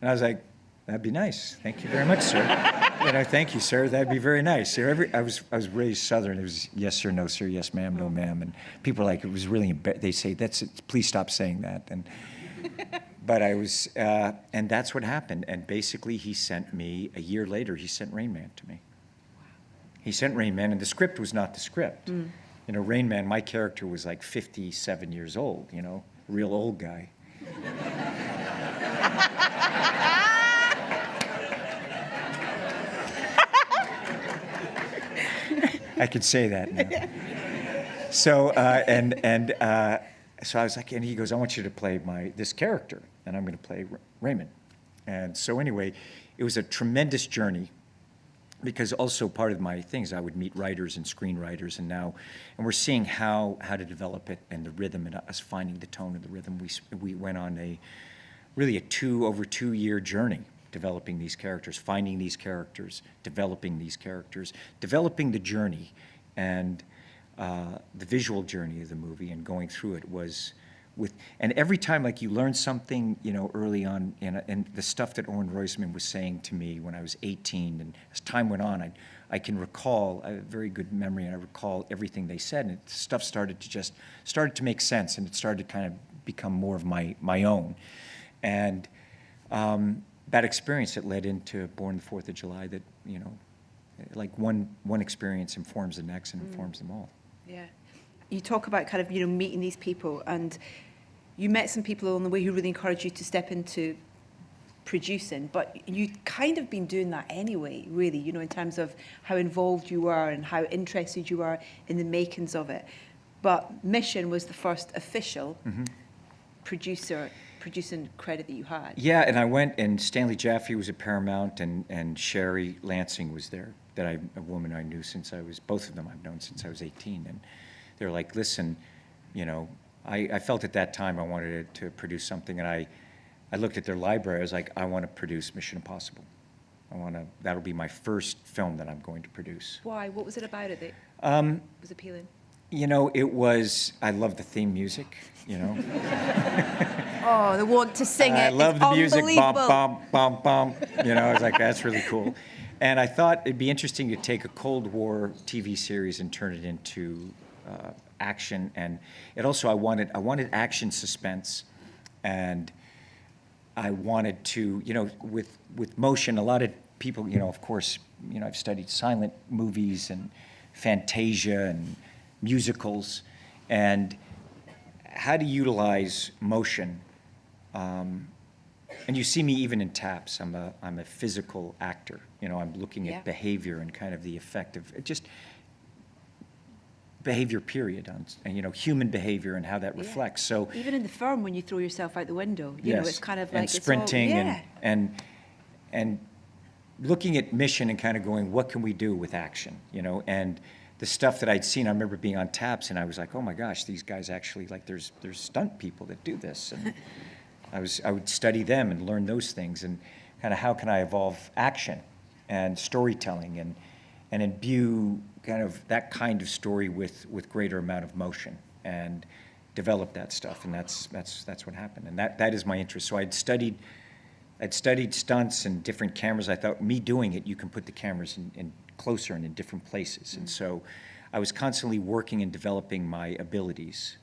And I was like, "That'd be nice. Thank you very much, sir." You know, "Thank you, sir. That'd be very nice." I was raised Southern. It was yes, sir, no, sir, yes, ma'am, no, ma'am. And people are like, it was really, they say, "That's it. Please stop saying that." And but I was, and that's what happened. And basically, he sent me, a year later, he sent Rain Man to me. He sent Rain Man, and the script was not the script. You know, Rain Man, my character was like 57 years old, you know, real old guy. I could say that now. So, so I was like, and he goes, I want you to play this character, and I'm going to play Raymond. And so anyway, it was a tremendous journey, because also part of my things, I would meet writers and screenwriters, and we're seeing how to develop it, and the rhythm, and us finding the tone and the rhythm. We went on really over 2 year journey, developing these characters, finding these characters, developing these characters, developing the journey, and the visual journey of the movie, and going through it was and every time, like, you learn something, early on, and the stuff that Owen Grossman was saying to me when I was 18, and as time went on, I can recall, I have a very good memory, and I recall everything they said, and stuff started to make sense, and it started to kind of become more of my own. And that experience that led into Born the 4th of July, that, like one experience informs the next and informs them all. Yeah. You talk about kind of, meeting these people, and you met some people along the way who really encouraged you to step into producing, but you'd kind of been doing that anyway, really, in terms of how involved you were and how interested you were in the makings of it. But Mission was the first official producing credit that you had. Yeah, and I went, and Stanley Jaffe was at Paramount, and Sherry Lansing was there, a woman I knew both of them I've known since I was 18, and they're like, listen, I felt at that time I wanted to produce something, and I looked at their library. I was like, I want to produce Mission Impossible. That'll be my first film that I'm going to produce. Why? What was it about it that was appealing? I love the theme music, Oh, the want to sing it. I love the music, bum, Unbelievable. bum, bum, bum. I was like, that's really cool. And I thought it'd be interesting to take a Cold War TV series and turn it into action, and it also I wanted action, suspense, and I wanted to with motion. A lot of people, of course, I've studied silent movies and Fantasia and musicals, and how to utilize motion. And you see me even in taps. I'm a physical actor. I'm looking at behavior and kind of the effect of just behavior, period, on human behavior and how that reflects. So even in the film, when you throw yourself out the window, it's kind of like and sprinting, and looking at Mission and kind of going, what can we do with action, and the stuff that I'd seen. I remember being on taps, and I was like, oh my gosh, these guys actually, like, there's stunt people that do this, and I would study them and learn those things, and kind of how can I evolve action and storytelling, and imbue kind of that kind of story with greater amount of motion, and develop that stuff, and that's what happened, and that is my interest. So I'd studied stunts and different cameras. I thought, me doing it, you can put the cameras in closer and in different places, and so I was constantly working and developing my abilities,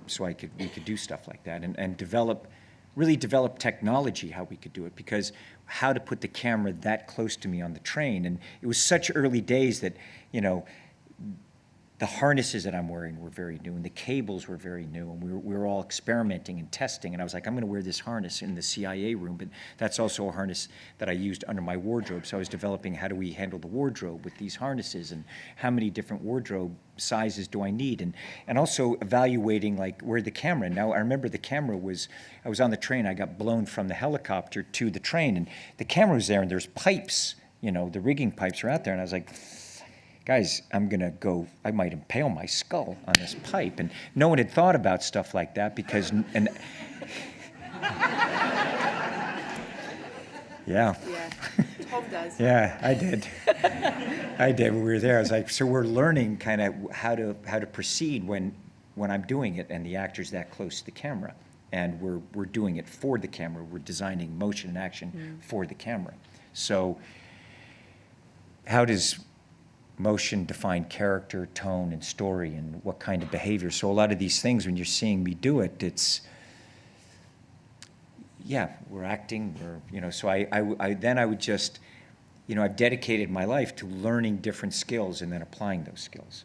so we could do stuff like that, and really develop technology, how we could do it, because how to put the camera that close to me on the train. And it was such early days that, the harnesses that I'm wearing were very new, and the cables were very new, and we were all experimenting and testing, and I was like, I'm going to wear this harness in the CIA room, but that's also a harness that I used under my wardrobe. So I was developing, how do we handle the wardrobe with these harnesses, and how many different wardrobe sizes do I need, and also evaluating, like, where the camera. Now I remember I was on the train, I got blown from the helicopter to the train, and the camera was there, and there's pipes, the rigging pipes are out there, and I was like, guys, I might impale my skull on this pipe. And no one had thought about stuff like that because, Yeah, Tom does. Yeah, I did. I did when we were there. I was like, so we're learning kind of how to proceed when I'm doing it and the actor's that close to the camera. And we're doing it for the camera. We're designing motion and action for the camera. So how does motion define character, tone, and story, and what kind of behavior? So a lot of these things, when you're seeing me do it, it's, we're acting, so I would just, I've dedicated my life to learning different skills and then applying those skills.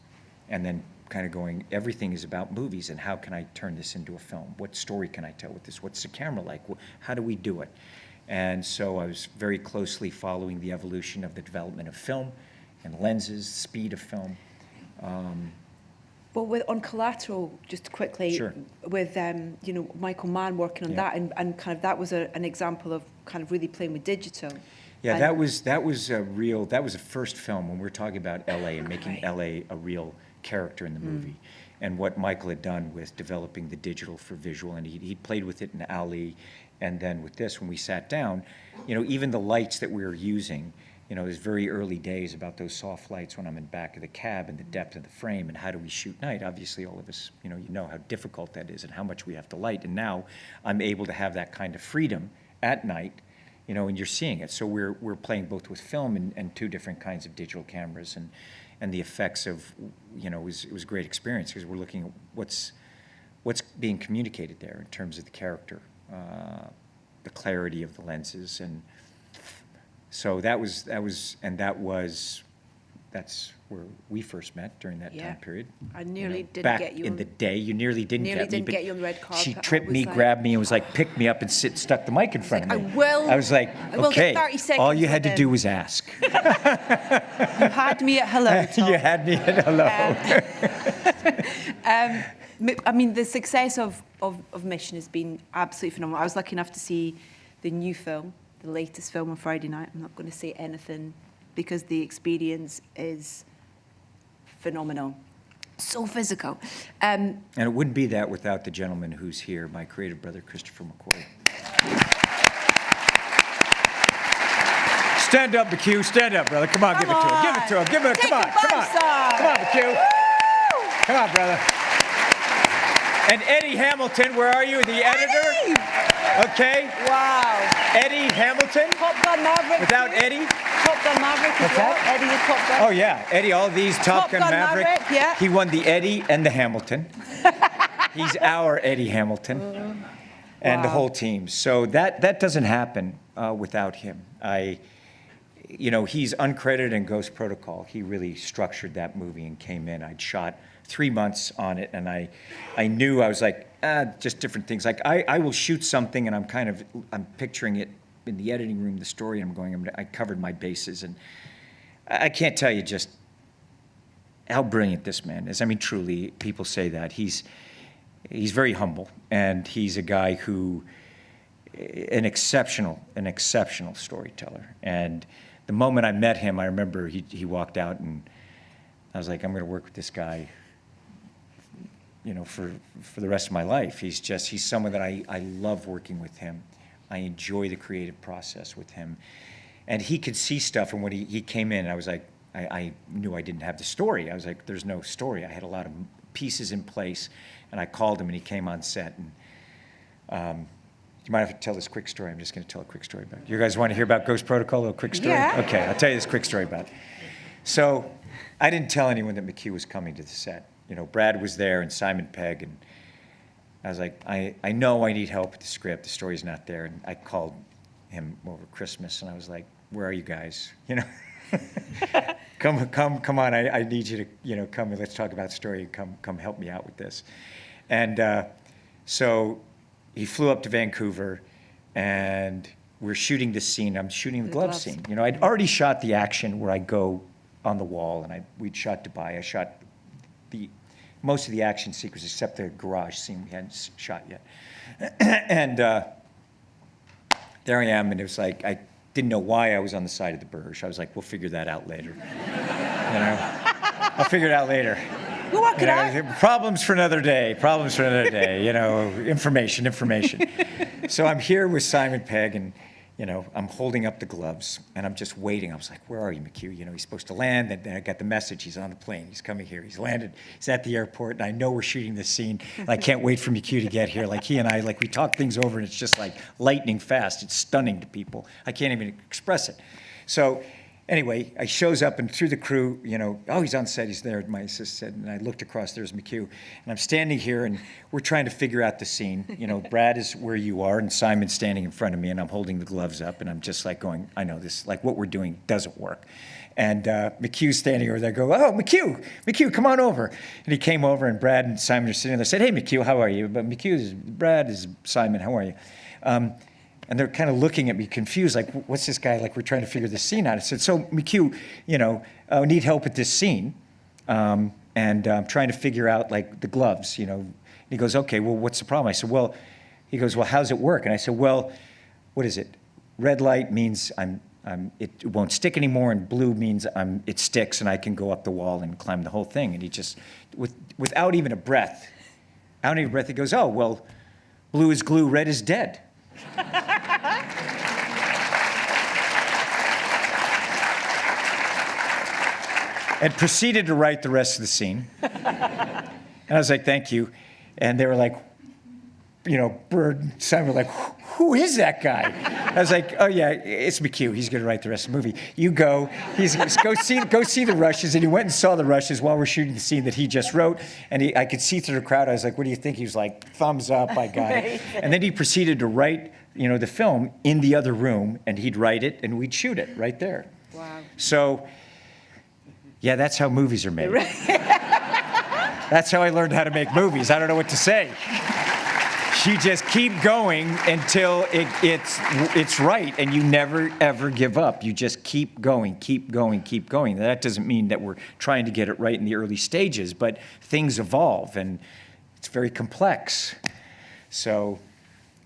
And then kind of going, everything is about movies, and how can I turn this into a film? What story can I tell with this? What's the camera like? How do we do it? And so I was very closely following the evolution of the development of film, and lenses, speed of film. Well, on Collateral, just quickly, Sure. with Michael Mann working on that, and kind of that was an example of kind of really playing with digital. Yeah, And- that was a first film when we're talking about LA and making LA a real character in the movie. And what Michael had done with developing the digital for visual, and he played with it in Ali, and then with this, when we sat down, even the lights that we were using, there's very early days about those soft lights when I'm in back of the cab and the depth of the frame and how do we shoot night. Obviously, all of us, you know how difficult that is and how much we have to light. And now I'm able to have that kind of freedom at night, and you're seeing it. So we're playing both with film and two different kinds of digital cameras, and the effects of, it was a great experience because we're looking at what's being communicated there in terms of the character, the clarity of the lenses, and so that's where we first met during that time period. I nearly didn't back get you in the day. You nearly didn't get me. But get you on the red carpet. she tripped me, grabbed me, and was like, picked me up and stuck the mic in front of me. I was like, okay, 30 seconds all you had to do was ask. You had me at hello, Tom. You had me at hello. I mean, the success of Mission has been absolutely phenomenal. I was lucky enough to see the new film, the latest film on Friday night. I'm not going to say anything because the experience is phenomenal. So physical. And it wouldn't be that without the gentleman who's here, my creative brother, Christopher McQuarrie. Stand up, McHugh. Stand up, brother. Come on, give it to him. Give it to him. Give it. Come on. Come on. Come on, McHugh. Come on, brother. And Eddie Hamilton, where are you? The editor? Eddie! Okay. Wow. Eddie Hamilton. Top Gun Maverick. Without Eddie? Top Gun Maverick as well. Eddie the Top Gun. Oh, yeah. Eddie, all these Top Gun Maverick. Yeah. He won the Eddie and the Hamilton. He's our Eddie Hamilton. And the whole team. So that doesn't happen without him. He's uncredited in Ghost Protocol. He really structured that movie and came in. I'd shot 3 months on it, and I knew, I was like, just different things. Like, I will shoot something, and I'm picturing it in the editing room, the story, and I covered my bases, and I can't tell you just how brilliant this man is. I mean, truly, people say that. He's very humble, and he's a guy who, an exceptional storyteller. And the moment I met him, I remember he walked out, and I was like, I'm going to work with this guy, for the rest of my life. He's someone that I love working with him. I enjoy the creative process with him. And he could see stuff, and when he came in, I was like, I knew I didn't have the story. I was like, there's no story. I had a lot of pieces in place, and I called him, and he came on set. And you might have to tell this quick story. I'm just going to tell a quick story about it. You guys want to hear about Ghost Protocol, a little quick story? Yeah. Okay, I'll tell you this quick story about it. So I didn't tell anyone that McHugh was coming to the set. Brad was there and Simon Pegg, and I was like, I know I need help with the script. The story's not there. And I called him over Christmas, and I was like, where are you guys? Come on. I need you to, come and let's talk about the story and come help me out with this. And so he flew up to Vancouver, and we're shooting this scene. I'm shooting the glove scene. I'd already shot the action where I go on the wall, and we'd shot Dubai. I shot most of the action sequences except the garage scene we hadn't shot yet. And there I am, and it was like, I didn't know why I was on the side of the Burj. I was like, we'll figure that out later. I'll figure it out later. We'll work it out. Problems for another day. Information. So I'm here with Simon Pegg, and I'm holding up the gloves, and I'm just waiting. I was like, where are you, McHugh? He's supposed to land, and then I got the message. He's on the plane. He's coming here. He's landed. He's at the airport, and I know we're shooting this scene. And I can't wait for McHugh to get here. Like, he and I, we talk things over, and it's just like lightning fast. It's stunning to people. I can't even express it. So anyway, I shows up, and through the crew, oh, he's on set, he's there, my assistant said, and I looked across, there's McHugh, and I'm standing here, and we're trying to figure out the scene. Brad is where you are, and Simon's standing in front of me, and I'm holding the gloves up, and I'm just like going, I know this, what we're doing doesn't work. And McHugh's standing over there, go, oh, McHugh, come on over. And he came over, and Brad and Simon are sitting there, said, hey, McHugh, how are you? But Brad is Simon, how are you? And they're kind of looking at me confused, like, what's this guy, like, we're trying to figure this scene out. I said, so, McHugh, I need help with this scene. And I'm trying to figure out, like, the gloves, And he goes, okay, well, what's the problem? I said, well, he goes, well, how's it work? And I said, well, what is it? Red light means it won't stick anymore, and blue means it sticks, and I can go up the wall and climb the whole thing. And he just, without even a breath, he goes, oh, well, blue is glue, red is dead. And proceeded to write the rest of the scene. And I was like, thank you. And they were like, Bird and Simon were like, who is that guy? I was like, oh yeah, it's McHugh. He's going to write the rest of the movie. You go. Go see the rushes. And he went and saw the rushes while we're shooting the scene that he just wrote. And I could see through the crowd. I was like, what do you think? He was like, thumbs up. I got it. And then he proceeded to write, the film in the other room, and he'd write it, and we'd shoot it right there. Wow. So, yeah, that's how movies are made. That's how I learned how to make movies. I don't know what to say. You just keep going until it's right, and you never, ever give up. You just keep going, keep going, keep going. Now, that doesn't mean that we're trying to get it right in the early stages, but things evolve, and it's very complex. So,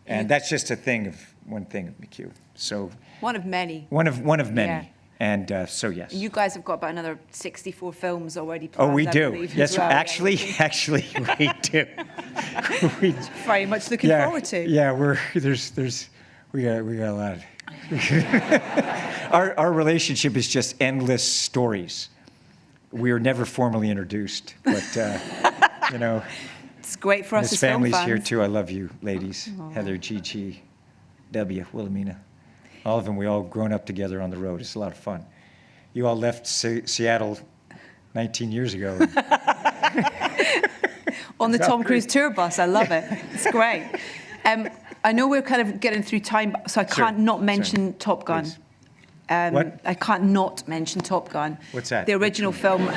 and that's just one thing of McHugh. So one of many. One of many. Yeah. And so, yes. You guys have got about another 64 films already planned. Oh, we do. Believe, Yes, well. actually, we do. Very much looking forward to. Yeah, we got a lot. Our relationship is just endless stories. We were never formally introduced, but it's great for us Miss as film family's fans. here too. I love you, ladies. Aww. Heather, Gigi, W, Wilhelmina. All of them, we all grown up together on the road. It's a lot of fun. You all left Seattle 19 years ago. On the Tom Cruise tour bus. I love it. It's great. I know we're kind of getting through time, so I can't not mention Top Gun. What? I can't not mention Top Gun. What's that? The original film.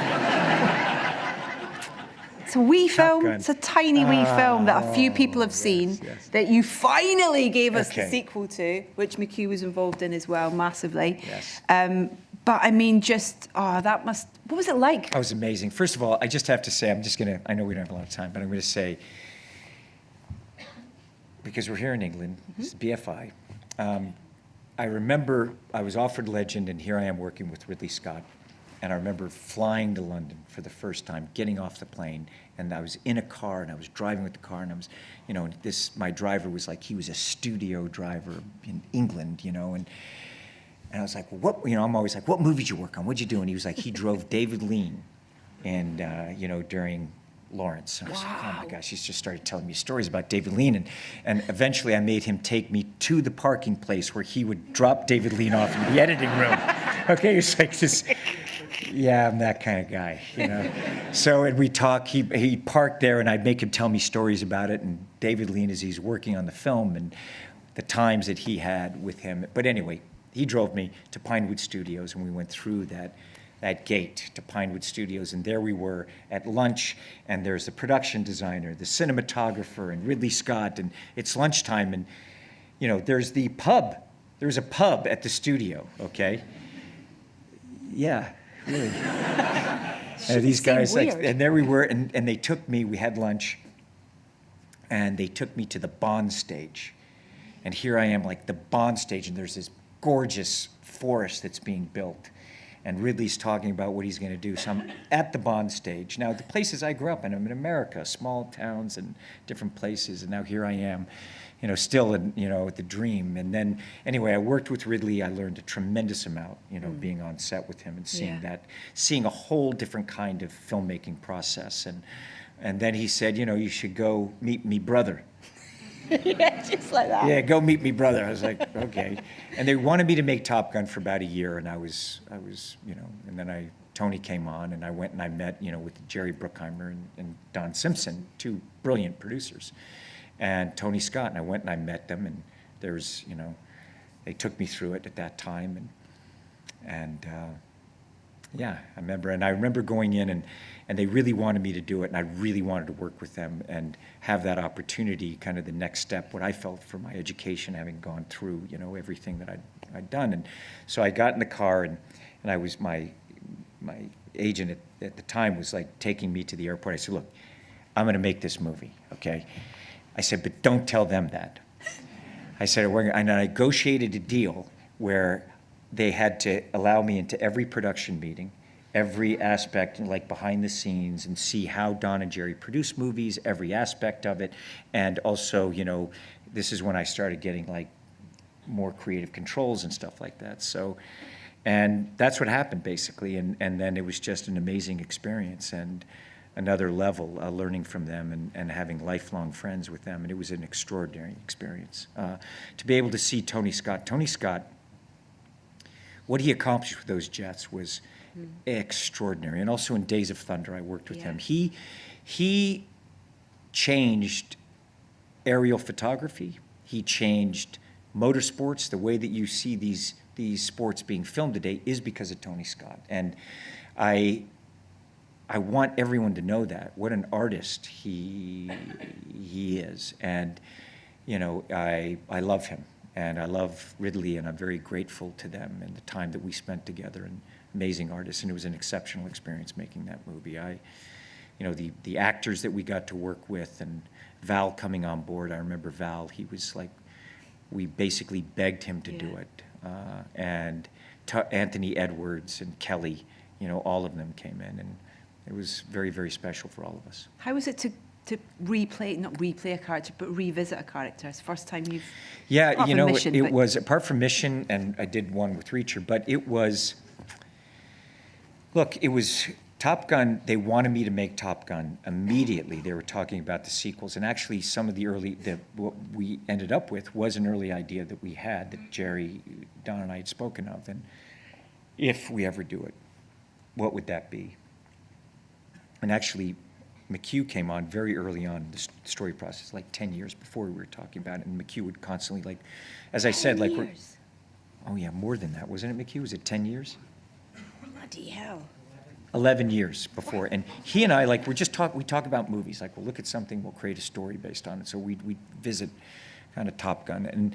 It's a wee film. Gun. It's a tiny wee film that a few people have seen, yes. that you finally gave us the Okay. sequel to, which McHugh was involved in as well, massively. Yes. But I mean, what was it like? That was amazing. First of all, I just have to say, I know we don't have a lot of time, but I'm going to say, because we're here in England, this is BFI, I remember I was offered Legend, and here I am working with Ridley Scott. And I remember flying to London for the first time, getting off the plane, and I was in a car, and I was driving with the car, and I was, my driver was like, he was a studio driver in England, and I was like, well, I'm always like, what movie did you work on? What'd you do? And he was like, he drove David Lean, and, during Lawrence. And I was like, oh my gosh, he's just started telling me stories about David Lean. And eventually I made him take me to the parking place where he would drop David Lean off in the editing room. Okay, it's like this, yeah, I'm that kind of guy, So, and we talk, he parked there, and I'd make him tell me stories about it, and David Lean, as he's working on the film, and the times that he had with him. But anyway, he drove me to Pinewood Studios, and we went through that gate to Pinewood Studios, and there we were at lunch, and there's the production designer, the cinematographer, and Ridley Scott, and it's lunchtime, and there's the pub. There's a pub at the studio, okay? Yeah, really. And these guys, and there we were, and they took me, we had lunch, and they took me to the Bond stage. And here I am, like the Bond stage, and there's this gorgeous forest that's being built. And Ridley's talking about what he's going to do. So I'm at the Bond stage. Now, the places I grew up in, I'm in America, small towns and different places. And now here I am, still in, the dream. And then, anyway, I worked with Ridley. I learned a tremendous amount, being on set with him and seeing a whole different kind of filmmaking process. And then he said, you should go meet me brother. Yeah, just like that. Yeah, go meet me brother. I was like, okay. And they wanted me to make Top Gun for about a year, and I was, and then Tony came on, and I went and I met, with Jerry Bruckheimer and Don Simpson, two brilliant producers, and Tony Scott, and I went and I met them, and there's, they took me through it at that time, and Yeah, I remember going in and they really wanted me to do it, and I really wanted to work with them and have that opportunity, kind of the next step, what I felt for my education, having gone through, everything that I'd done. And so I got in the car, and I was, my agent at the time was like taking me to the airport. I said, look, I'm going to make this movie, okay? I said, but don't tell them that. I said, and I negotiated a deal where they had to allow me into every production meeting, every aspect, like behind the scenes, and see how Don and Jerry produce movies, every aspect of it. And also, this is when I started getting like more creative controls and stuff like that. So, and that's what happened basically. And then it was just an amazing experience and another level, learning from them and having lifelong friends with them. And it was an extraordinary experience. To be able to see Tony Scott, what he accomplished with those jets was extraordinary. And also in Days of Thunder, I worked with him. He changed aerial photography. He changed motorsports. The way that you see these sports being filmed today is because of Tony Scott. And I want everyone to know that, what an artist he is. And, I love him. And I love Ridley, and I'm very grateful to them and the time that we spent together, and amazing artists. And it was an exceptional experience making that movie. The actors that we got to work with, and Val coming on board. I remember Val, he was like, we basically begged him to do it. And Anthony Edwards and Kelly, all of them came in, and it was very, very special for all of us. How was it to not replay a character, but revisit a character? It's the first time you've... Yeah, it was, apart from Mission, and I did one with Reacher, but it was Top Gun. They wanted me to make Top Gun immediately. They were talking about the sequels, and actually some of what we ended up with was an early idea that we had, that Jerry, Don, and I had spoken of. And if we ever do it, what would that be? And actually, McHugh came on very early on in the story process, like 10 years before we were talking about it. And McHugh would constantly, like, as I said, like, oh yeah, more than that, wasn't it, McHugh? Was it 10 years? Bloody hell. 11 years before. And he and I, like, we talk about movies. Like, we'll look at something, we'll create a story based on it. So we'd visit kind of Top Gun. And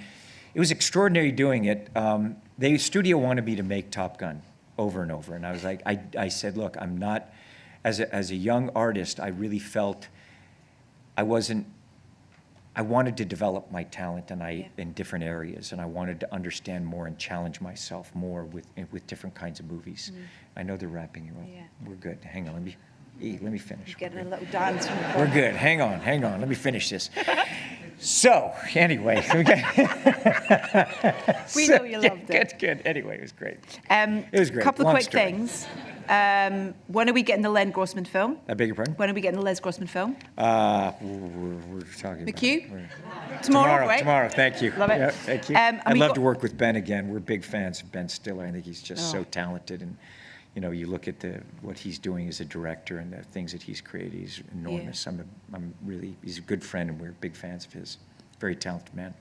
it was extraordinary doing it. The studio wanted me to make Top Gun over and over. And I was like, I said, look, I'm not... As a young artist, I really felt I wanted to develop my talent in different areas, and I wanted to understand more and challenge myself more with different kinds of movies. I know they're wrapping you up. Yeah. We're good. Hang on, let me finish. Getting a little dance from the We're good. Hang on. Let me finish this. So, anyway. We know you loved it. Good. Anyway, it was great. It was great. A couple of quick things. When are we getting the Len Grossman film? I beg your pardon? When are we getting the Les Grossman film? We're talking McHugh? about... Tomorrow, right? Tomorrow, thank you. Love it. Yeah, thank you. I'd love to work with Ben again. We're big fans of Ben Stiller. I think he's just so talented. And, you look at what he's doing as a director and the things that he's created, he's enormous. Yeah. He's a good friend, and we're big fans of his. Very talented man.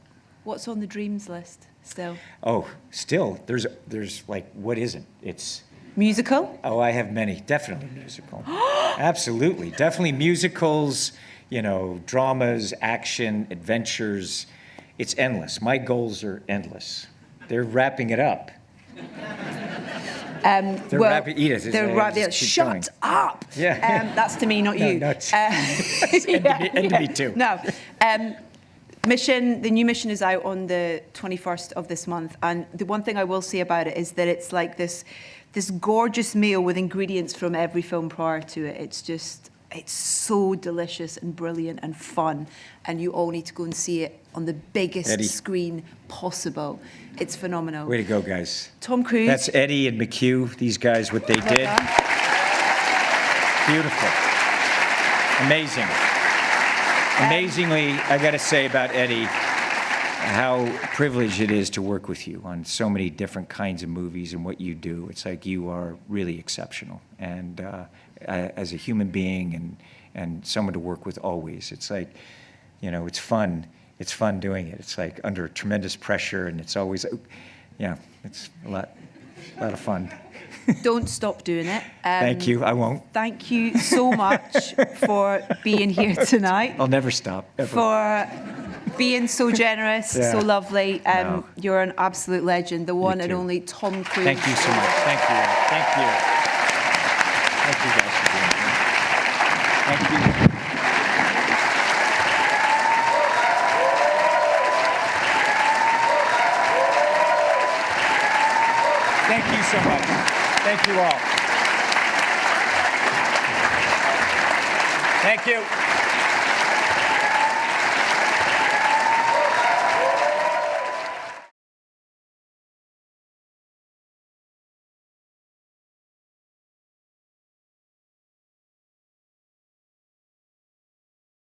What's on the dreams list still? Oh, still, there's like, what isn't? It's... Musical? Oh, I have many. Definitely musical. Absolutely. Definitely musicals, dramas, action, adventures. It's endless. My goals are endless. They're wrapping it up. Edith, shut up. Yeah. That's to me, not you. No, and to me too. No. Mission, the new Mission is out on the 21st of this month. And the one thing I will say about it is that it's like this gorgeous meal with ingredients from every film prior to it. It's so delicious and brilliant and fun. And you all need to go and see it on the biggest screen possible. It's phenomenal. Way to go, guys. Tom Cruise. That's Eddie and McHugh, these guys, what they did. Beautiful. Amazing. Amazingly, I got to say about Eddie, how privileged it is to work with you on so many different kinds of movies and what you do. It's like you are really exceptional. And as a human being and someone to work with always, it's like, it's fun. It's fun doing it. It's like under tremendous pressure, and it's always, it's a lot. A lot of fun. Don't stop doing it. Thank you. I won't. Thank you so much for being here tonight. I'll never stop. Ever. For being so generous, Yeah. so lovely. No. You're an absolute legend, the one and too. only Tom Cruise. Thank you so much. Thank you. Thank you. Thank you guys for being here. Thank you. Thank you so much. Thank you all. Thank you.